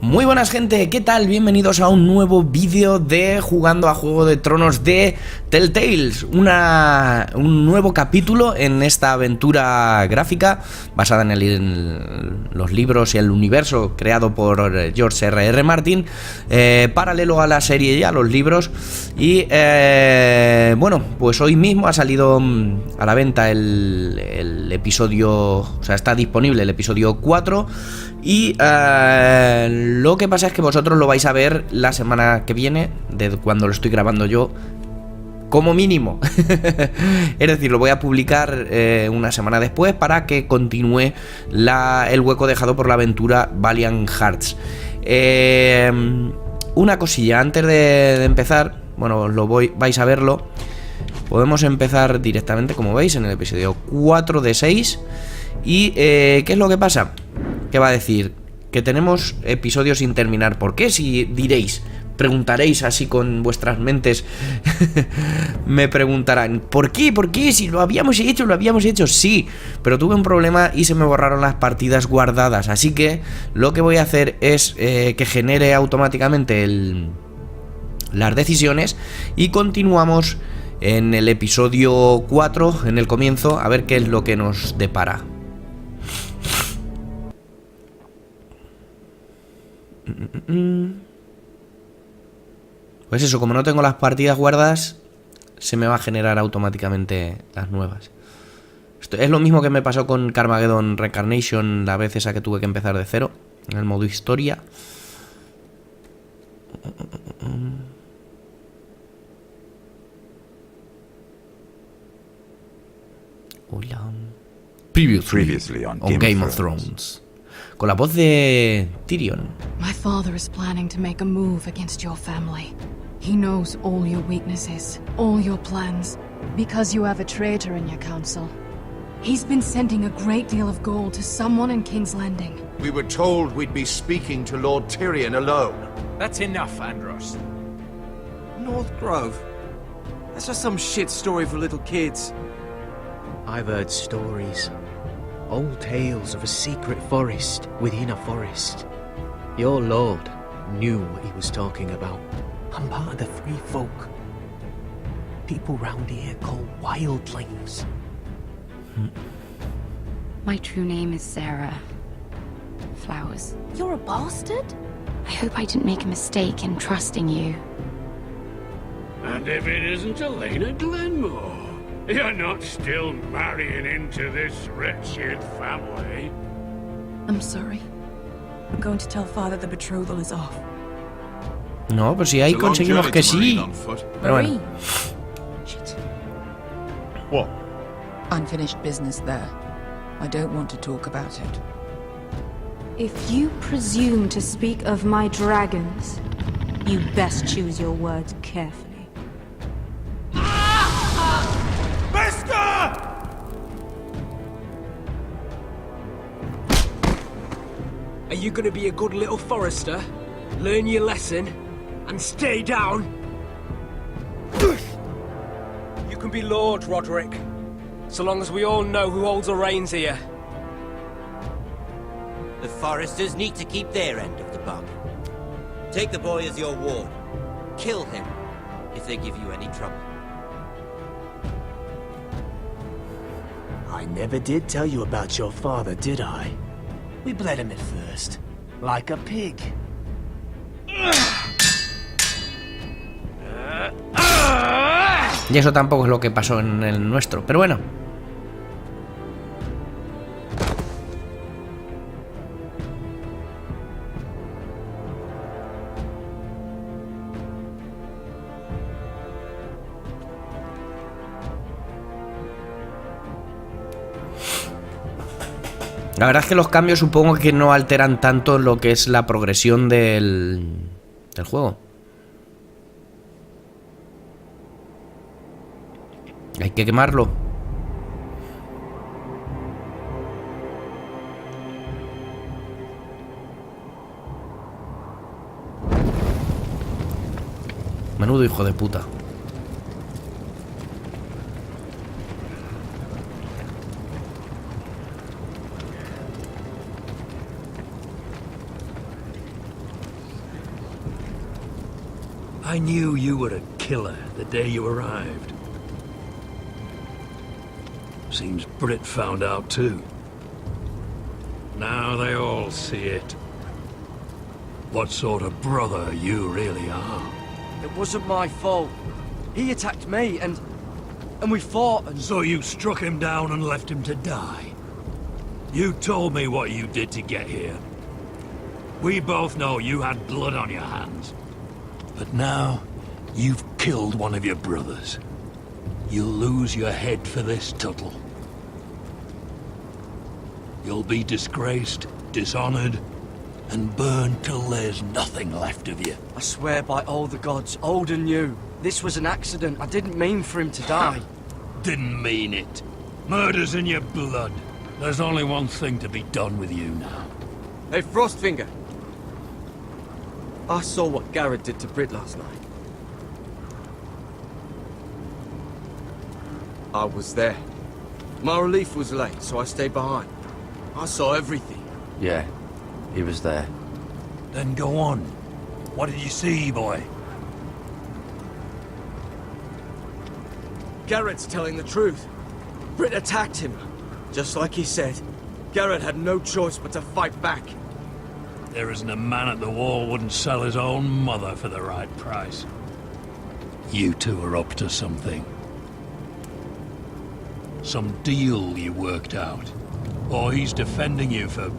Muy buenas gente, ¿qué tal? Bienvenidos a un nuevo vídeo de Jugando a Juego de Tronos de Telltale. Un nuevo capítulo en esta aventura gráfica basada en los libros y el universo creado por George R.R. Martin, paralelo a la serie y a los libros. Y bueno, pues hoy mismo ha salido a la venta el episodio, o sea, está disponible el episodio 4. Y lo que pasa es que vosotros lo vais a ver la semana que viene, de cuando lo estoy grabando yo, como mínimo. Es decir, lo voy a publicar una semana después para que continúe el hueco dejado por la aventura Valiant Hearts. Una cosilla, antes de empezar, bueno, vais a verlo. Podemos empezar directamente, como veis, en el episodio 4 de 6. ¿Y qué es lo que pasa? ¿Qué va a decir? Que tenemos episodios sin terminar. ¿Por qué? Si diréis, preguntaréis así con vuestras mentes. Me preguntarán, ¿por qué? ¿Por qué? Si lo habíamos hecho. Sí, pero tuve un problema y se me borraron las partidas guardadas. Así que lo que voy a hacer es que genere automáticamente las decisiones. Y continuamos en el episodio 4, en el comienzo, a ver qué es lo que nos depara. Pues eso, como no tengo las partidas guardadas, se me va a generar automáticamente las nuevas. Esto es lo mismo que me pasó con Carmageddon Reincarnation, la vez esa que tuve que empezar de cero, en el modo historia. Hola. Previously on Game of Thrones. Con la voz de Tyrion. My father is planning to make a move against your family. He knows all your weaknesses, all your plans, because you have a traitor in your council. He's been sending a great deal of gold to someone in King's Landing. We were told we'd be speaking to Lord Tyrion alone. That's enough, Andros. North Grove? That's just some shit story for little kids. I've heard stories. Old tales of a secret forest within a forest. Your lord knew what he was talking about. I'm part of the Free Folk. People round here call wildlings. My true name is Sarah Flowers. You're a bastard? I hope I didn't make a mistake in trusting you. And if it isn't Elena Glenmore, you're not still marrying into this wretched family. I'm sorry. I'm going to tell father the betrothal is off. No, pues si ahí conseguimos que sí. Pero bueno. Shit. What? Unfinished business there. I don't want to talk about it. If you presume to speak of my dragons, you best choose your words carefully. Are you gonna be a good little forester? Learn your lesson and stay down? You can be Lord, Roderick, so long as we all know who holds the reins here. The foresters need to keep their end of the bargain. Take the boy as your ward. Kill him if they give you any trouble. I never did tell you about your father, did I? We bled him at first, like a pig. Y eso tampoco es lo que pasó en el nuestro, pero bueno. La verdad es que los cambios supongo que no alteran tanto lo que es la progresión del juego. Hay que quemarlo. Menudo hijo de puta. I knew you were a killer the day you arrived. Seems Brit found out too. Now they all see it. What sort of brother you really are. It wasn't my fault. He attacked me, and we fought, and... So you struck him down and left him to die? You told me what you did to get here. We both know you had blood on your hands. But now, you've killed one of your brothers. You'll lose your head for this, Tuttle. You'll be disgraced, dishonored, and burned till there's nothing left of you. I swear by all the gods, old and new, this was an accident. I didn't mean for him to die. Didn't mean it. Murder's in your blood. There's only one thing to be done with you now. Hey, Frostfinger. I saw what Garrett did to Brit last night. I was there. My relief was late, so I stayed behind. I saw everything. Yeah, he was there. Then go on. What did you see, boy? Garrett's telling the truth. Brit attacked him. Just like he said. Garrett had no choice but to fight back. There isn't a man at the wall wouldn't sell his own mother for the right price. You two are up to something. Some deal you worked out. Or he's defending you for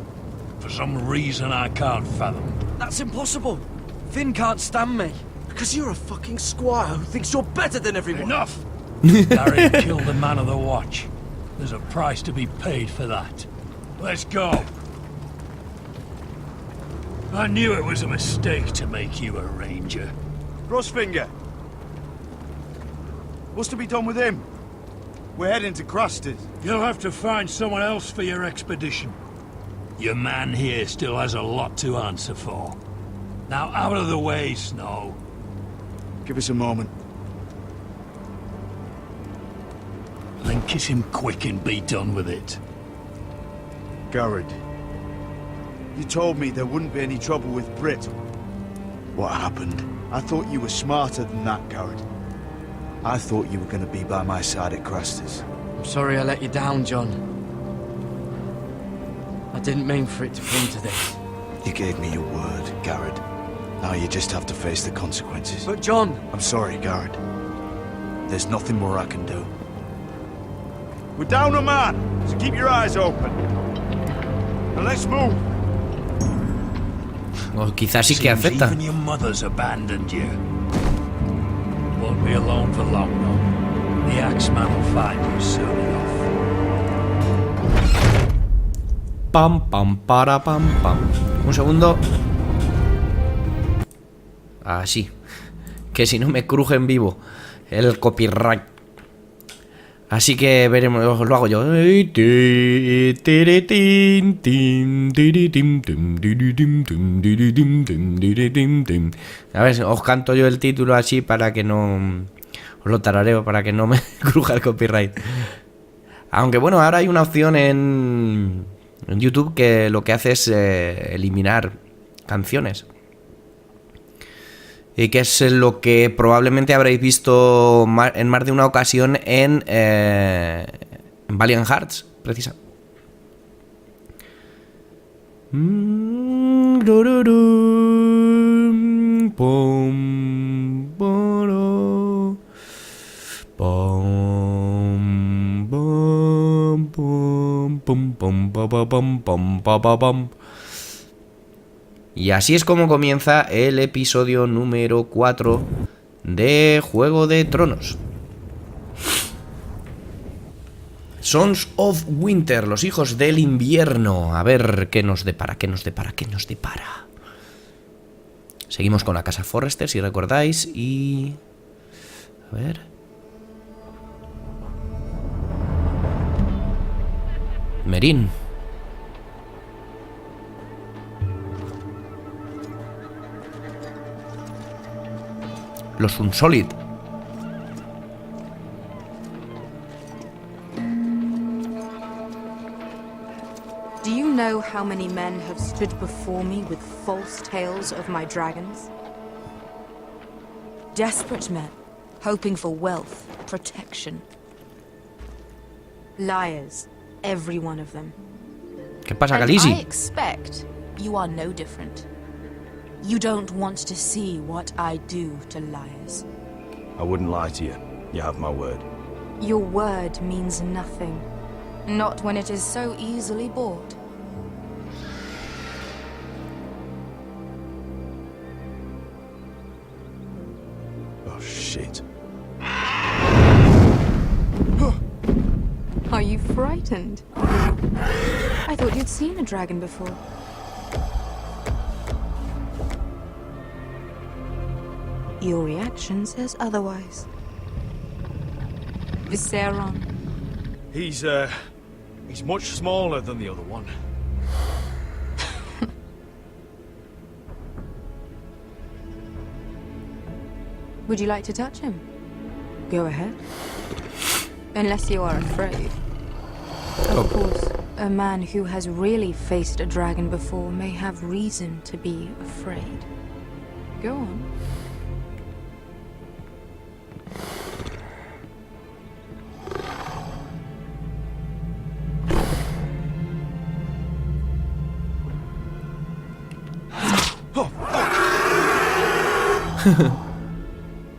some reason I can't fathom. That's impossible. Finn can't stand me. Because you're a fucking squire who thinks you're better than everyone. Enough! Gary killed the man of the watch. There's a price to be paid for that. Let's go. I knew it was a mistake to make you a ranger. Frostfinger! What's to be done with him? We're heading to Crusted. You'll have to find someone else for your expedition. Your man here still has a lot to answer for. Now out of the way, Snow. Give us a moment. Then kiss him quick and be done with it. Garrett, you told me there wouldn't be any trouble with Brit. What happened? I thought you were smarter than that, Garrett. I thought you were going to be by my side at Crestus. I'm sorry I let you down, John. I didn't mean for it to come to this. You gave me your word, Garrett. Now you just have to face the consequences. But John... I'm sorry, Garrett. There's nothing more I can do. We're down a man, so keep your eyes open. And let's move. O quizás sí que afecta. Even your mother's abandoned you. Won't be alone for long, though. The Axeman will find you soon enough. Pam, pam, para, pam, pam. Un segundo. Así. Que si no me cruje en vivo el copyright. Así que veremos, lo hago yo. A ver, os canto yo el título así para que no... Os lo tarareo para que no me cruja el copyright. Aunque bueno, ahora hay una opción en YouTube que lo que hace es eliminar canciones. Y que es lo que probablemente habréis visto en más de una ocasión en Valiant Hearts, precisa. Y así es como comienza el episodio número 4 de Juego de Tronos. Sons of Winter, los hijos del invierno. A ver qué nos depara, qué nos depara, qué nos depara. Seguimos con la casa Forrester, si recordáis, y... A ver... Merín. Los Unsolid. Do you know how many men have stood before me with false tales of my dragons? Desperate men, hoping for wealth, protection. Liars, every one of them. ¿Qué pasa, And Khaleesi? I expect you are no different. You don't want to see what I do to liars. I wouldn't lie to you. You have my word. Your word means nothing. Not when it is so easily bought. Oh, shit. Are you frightened? I thought you'd seen a dragon before. Your reaction says otherwise. Visceron. He's much smaller than the other one. Would you like to touch him? Go ahead. Unless you are afraid. Of course, a man who has really faced a dragon before may have reason to be afraid. Go on.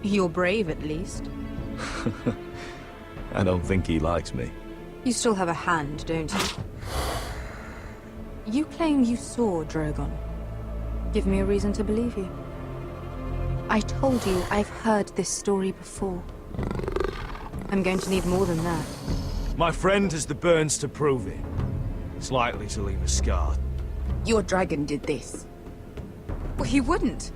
You're brave, at least. I don't think he likes me. You still have a hand, don't you? You claim you saw Drogon. Give me a reason to believe you. I told you I've heard this story before. I'm going to need more than that. My friend has the burns to prove it. It's likely to leave a scar. Your dragon did this. Well, he wouldn't.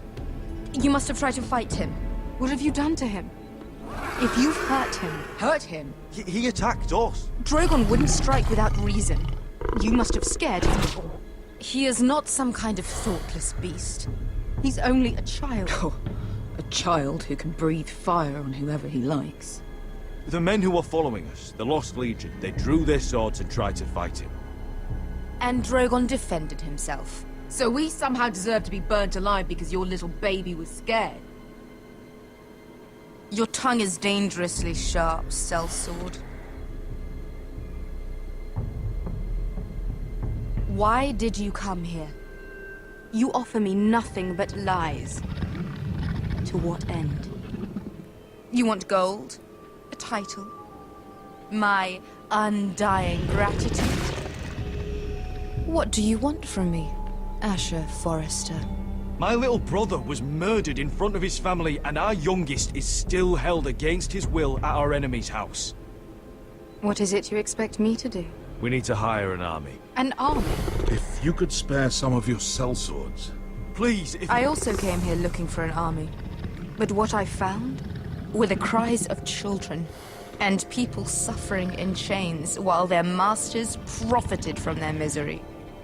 You must have tried to fight him. What have you done to him? If you've hurt him... Hurt him? He attacked us. Drogon wouldn't strike without reason. You must have scared him. He is not some kind of thoughtless beast. He's only a child. Oh, a child who can breathe fire on whoever he likes. The men who were following us, the Lost Legion, they drew their swords and tried to fight him. And Drogon defended himself. So we somehow deserve to be burnt alive because your little baby was scared? Your tongue is dangerously sharp, sellsword. Why did you come here? You offer me nothing but lies. To what end? You want gold? A title? My undying gratitude? What do you want from me, Asher Forrester? My little brother was murdered in front of his family, and our youngest is still held against his will at our enemy's house. What is it you expect me to do? We need to hire an army. An army? If you could spare some of your sellswords. Please, if... I also came here looking for an army. But what I found were the cries of children and people suffering in chains while their masters profited from their misery.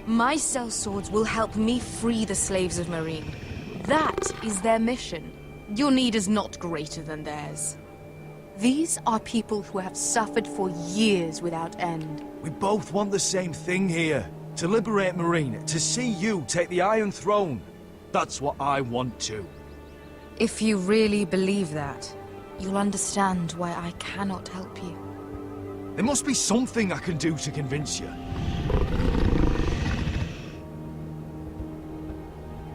My sellswords will help me free the slaves of Marine. That is their mission. Your need is not greater than theirs. These are people who have suffered for years without end. We both want the same thing here. To liberate Marine, to see you take the Iron Throne. That's what I want too. If you really believe that, you'll understand why I cannot help you. There must be something I can do to convince you.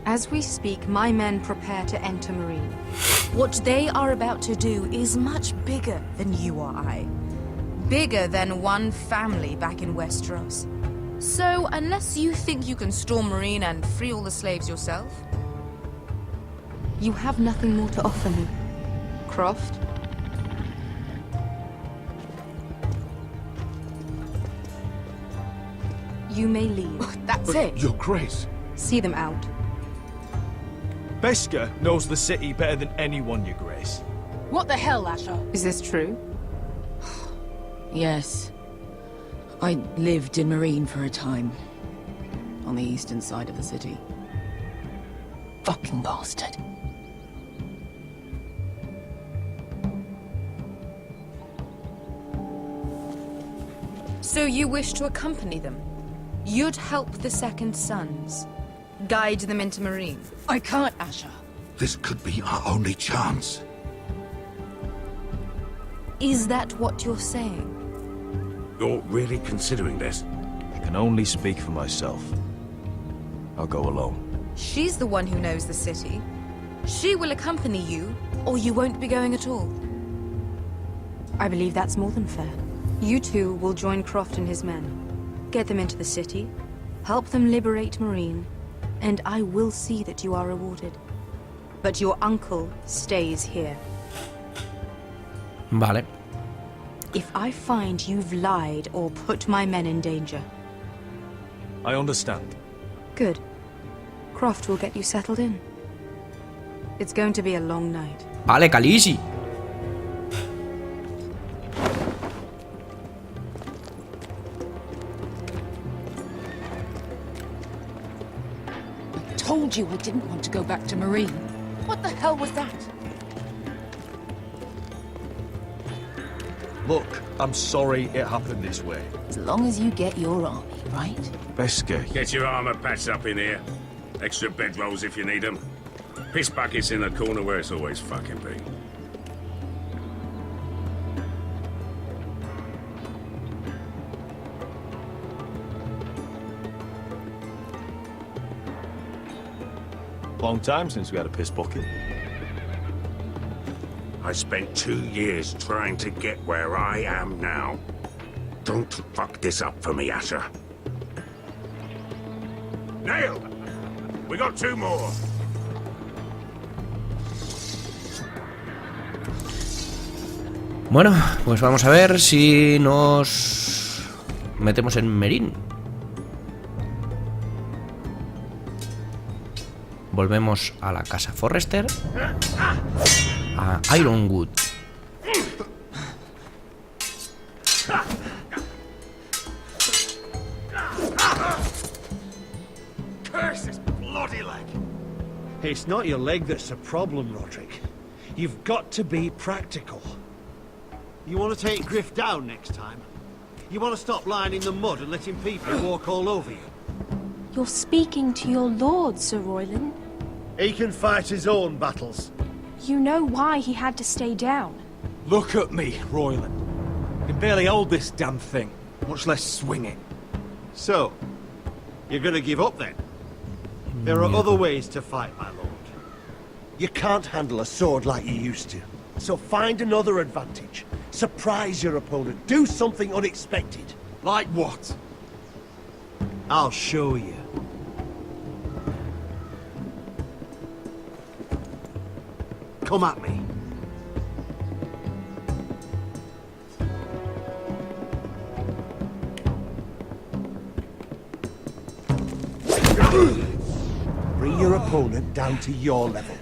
As we speak, my men prepare to enter Marine. What they are about to do is much bigger than you or I. Bigger than one family back in Westeros. So, unless you think you can storm Marine and free all the slaves yourself, you have nothing more to offer me, Croft. You may leave. That's But it? Your Grace. See them out. Beskar knows the city better than anyone, Your Grace. What the hell, Asher? Is this true? Yes. I lived in Marine for a time. On the eastern side of the city. Fucking bastard. So you wish to accompany them? You'd help the Second Sons. Guide them into Marine. I can't, Asher. This could be our only chance. Is that what you're saying? You're really considering this? I can only speak for myself. I'll go alone. She's the one who knows the city. She will accompany you, or you won't be going at all. I believe that's more than fair. You two will join Croft and his men. Get them into the city, help them liberate Marine, and I will see that you are rewarded. But your uncle stays here. Vale. If I find you've lied or put my men in danger... I understand. Good. Croft will get you settled in. It's going to be a long night. Vale, Khaleesi. Told you I didn't want to go back to Marine. What the hell was that? Look, I'm sorry it happened this way. As long as you get your army, right? Beskar. Get your armor patched up in here. Extra bedrolls if you need them. Piss buckets in the corner where it's always fucking been. Long time since we had a piss bucket. I spent 2 years trying to get where I am now. Don't fuck this up for me, Asher. Nail! We got 2 more. Bueno, pues vamos a ver si nos metemos en Meereen. Volvemos a la casa Forrester, a Ironwood. Curse this bloody leg! It's not your leg that's a problem, Roderick. You've got to be practical. You want to take Griff down next time? You want to stop lying in the mud and letting people walk all over you? You're speaking to your lord, Sir Royland. He can fight his own battles. You know why he had to stay down. Look at me, Royland. I can barely hold this damn thing, much less swing it. So, you're gonna give up then? There are other ways to fight, my lord. You can't handle a sword like you used to. So find another advantage. Surprise your opponent. Do something unexpected. Like what? I'll show you. Come at me. Bring your opponent down to your level.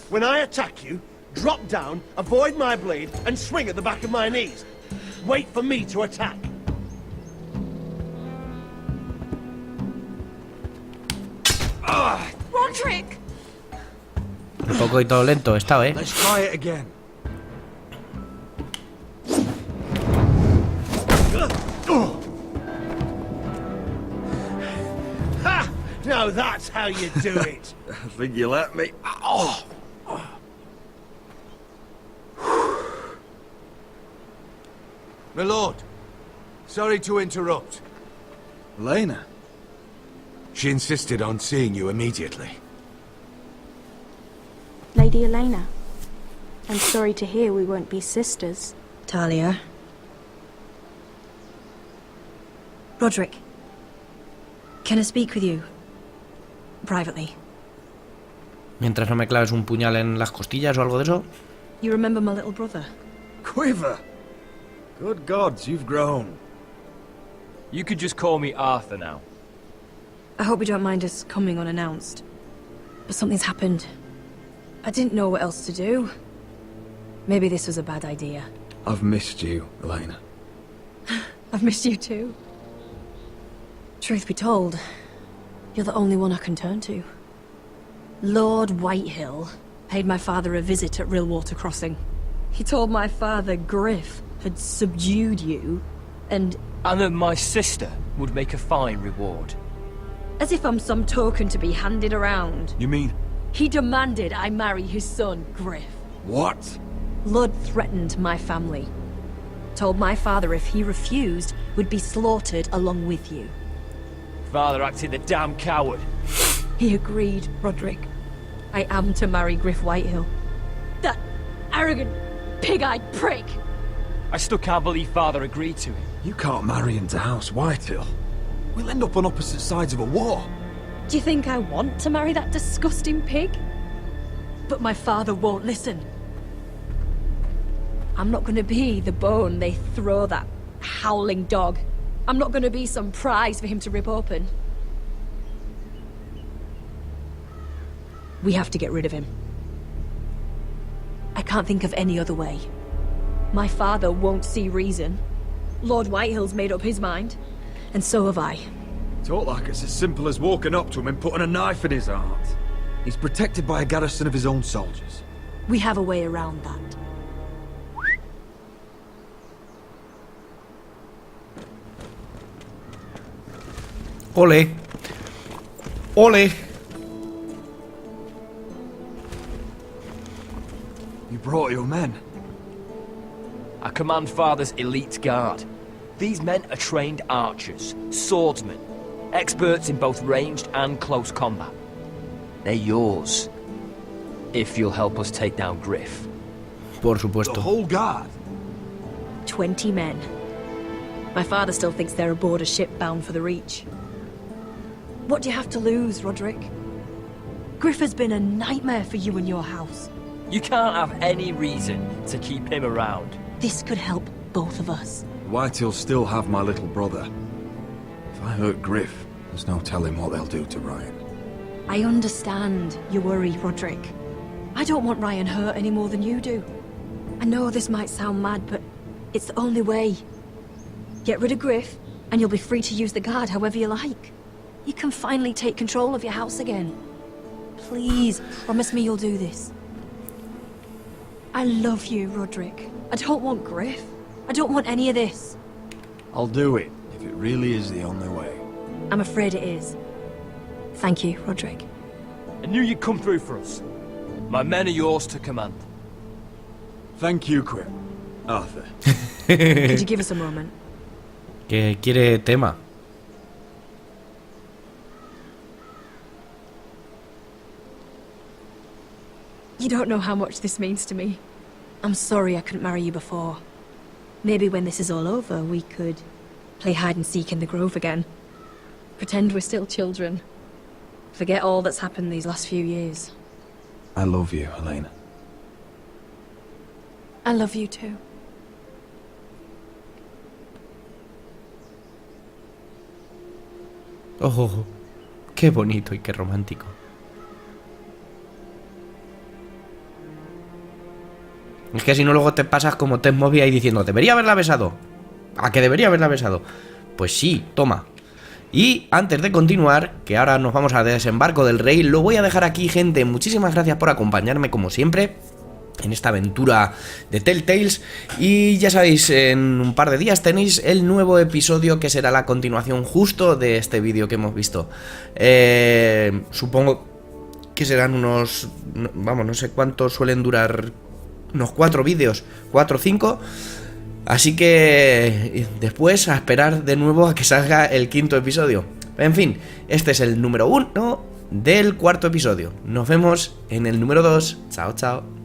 When I attack you, drop down, avoid my blade, and swing at the back of my knees. Wait for me to attack. Roderick! Un poquito lento he estado, Let's try it again. Ha! Now that's how you do it. I think you let me. Oh! My lord, sorry to interrupt. Elena? She insisted on seeing you immediately. Lady Elena, I'm sorry to hear we won't be sisters. Talia. Roderick. Can I speak with you? Privately. Mientras no me claves un puñal en las costillas o algo de eso. You remember my little brother? Quiver! Good gods, you've grown. You could just call me Arthur now. I hope you don't mind us coming unannounced. But something's happened. I didn't know what else to do. Maybe this was a bad idea. I've missed you, Elena. I've missed you too. Truth be told, you're the only one I can turn to. Lord Whitehill paid my father a visit at Rillwater Crossing. He told my father Griff had subdued you, and that my sister would make a fine reward. As if I'm some token to be handed around. You mean... He demanded I marry his son, Griff. What? Lud threatened my family. Told my father if he refused, we'd be slaughtered along with you. Father acted the damn coward. He agreed, Roderick. I am to marry Griff Whitehill. That arrogant, pig-eyed prick! I still can't believe Father agreed to it. You can't marry into House Whitehill. We'll end up on opposite sides of a war. Do you think I want to marry that disgusting pig? But my father won't listen. I'm not gonna be the bone they throw that howling dog. I'm not gonna be some prize for him to rip open. We have to get rid of him. I can't think of any other way. My father won't see reason. Lord Whitehill's made up his mind, and so have I. Talk like it's as simple as walking up to him and putting a knife in his heart. He's protected by a garrison of his own soldiers. We have a way around that. Ole. Ole. You brought your men. I command Father's elite guard. These men are trained archers, swordsmen, experts in both ranged and close combat. They're yours, if you'll help us take down Griff. Por supuesto. The whole guard? 20 men. My father still thinks they're aboard a ship bound for the Reach. What do you have to lose, Roderick? Griff has been a nightmare for you and your house. You can't have any reason to keep him around. This could help both of us. Whitehills still have my little brother. If I hurt Griff, there's no telling what they'll do to Ryan. I understand your worry, Roderick. I don't want Ryan hurt any more than you do. I know this might sound mad, but it's the only way. Get rid of Griff, and you'll be free to use the guard however you like. You can finally take control of your house again. Please, promise me you'll do this. I love you, Roderick. I don't want Griff. I don't want any of this. I'll do it, if it really is the only way. I'm afraid it is. Thank you, Roderick. I knew you'd come through for us. My men are yours to command. Thank you, Quip. Arthur. Could you give us a moment? Que quiere tema. You don't know how much this means to me. I'm sorry I couldn't marry you before. Maybe when this is all over, we could play hide and seek in the grove again. Pretend we're still children. Forget all that's happened these last few years. I love you, Elena. I love you too. Oh, qué bonito y qué romántico. Es que si no luego te pasas como Tess Movie ahí diciendo, debería haberla besado. ¿A que debería haberla besado? Pues sí, toma. Y antes de continuar, que ahora nos vamos a desembarco del rey, lo voy a dejar aquí, gente. Muchísimas gracias por acompañarme como siempre en esta aventura de Telltales. Y ya sabéis, en un par de días tenéis el nuevo episodio que será la continuación justo de este vídeo que hemos visto. Supongo que serán unos... Vamos, no sé cuántos suelen durar... Unos 4 vídeos, 4 o 5. Así que después a esperar de nuevo a que salga el 5.º episodio. En fin, este es el número 1 del 4.º episodio. Nos vemos en el número 2. Chao, chao.